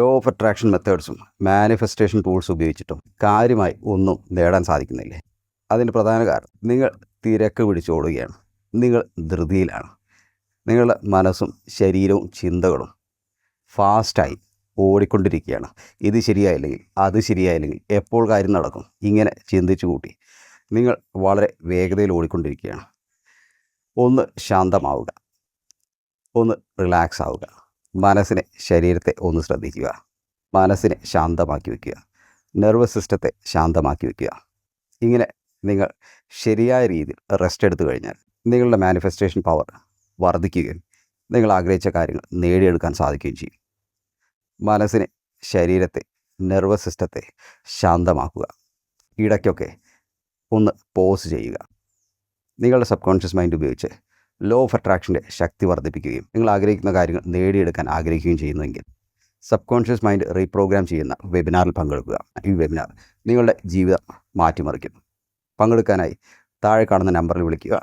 Law of attraction മെത്തേഡ്സും manifestation tools ഉപയോഗിച്ചിട്ടും കാര്യമായി ഒന്നും നേടാൻ സാധിക്കുന്നില്ലേ? അതിൻ്റെ പ്രധാന കാരണം നിങ്ങൾ തിരക്ക് പിടിച്ചോടുകയാണ്. നിങ്ങൾ ധൃതിയിലാണ്. നിങ്ങളുടെ മനസ്സും ശരീരവും ചിന്തകളും ഫാസ്റ്റായി ഓടിക്കൊണ്ടിരിക്കുകയാണ്. ഇത് ശരിയായില്ലെങ്കിൽ അത് ശരിയായില്ലെങ്കിൽ എപ്പോൾ കാര്യം നടക്കും, ഇങ്ങനെ ചിന്തിച്ചു കൂട്ടി നിങ്ങൾ വളരെ വേഗതയിൽ ഓടിക്കൊണ്ടിരിക്കുകയാണ്. ഒന്ന് ശാന്തമാവുക, ഒന്ന് റിലാക്സ് ആവുക, മനസ്സിനെ ശരീരത്തെ ഒന്ന് ശ്രദ്ധിക്കുക, മനസ്സിനെ ശാന്തമാക്കി വയ്ക്കുക, നെർവസ് സിസ്റ്റത്തെ ശാന്തമാക്കി വയ്ക്കുക. ഇങ്ങനെ നിങ്ങൾ ശരിയായ രീതിയിൽ റെസ്റ്റ് എടുത്തു കഴിഞ്ഞാൽ നിങ്ങളുടെ മാനിഫെസ്റ്റേഷൻ പവർ വർദ്ധിക്കുകയും നിങ്ങൾ ആഗ്രഹിച്ച കാര്യങ്ങൾ നേടിയെടുക്കാൻ സാധിക്കുകയും ചെയ്യും. മനസ്സിനെ, ശരീരത്തെ, നെർവസ് സിസ്റ്റത്തെ ശാന്തമാക്കുക. ഇടയ്ക്കൊക്കെ ഒന്ന് പോസ് ചെയ്യുക. നിങ്ങളുടെ സബ് കോൺഷ്യസ് മൈൻഡ് ഉപയോഗിച്ച് ലോ ഓഫ് അട്രാക്ഷൻ്റെ ശക്തി വർദ്ധിപ്പിക്കുകയും നിങ്ങൾ ആഗ്രഹിക്കുന്ന കാര്യങ്ങൾ നേടിയെടുക്കാൻ ആഗ്രഹിക്കുകയും ചെയ്യുന്നുവെങ്കിൽ സബ് കോൺഷ്യസ് മൈൻഡ് റീപ്രോഗ്രാം ചെയ്യുന്ന വെബിനാറിൽ പങ്കെടുക്കുക. ഈ വെബിനാർ നിങ്ങളുടെ ജീവിതം മാറ്റിമറിക്കും. പങ്കെടുക്കാനായി താഴെ കാണുന്ന നമ്പറിൽ വിളിക്കുക.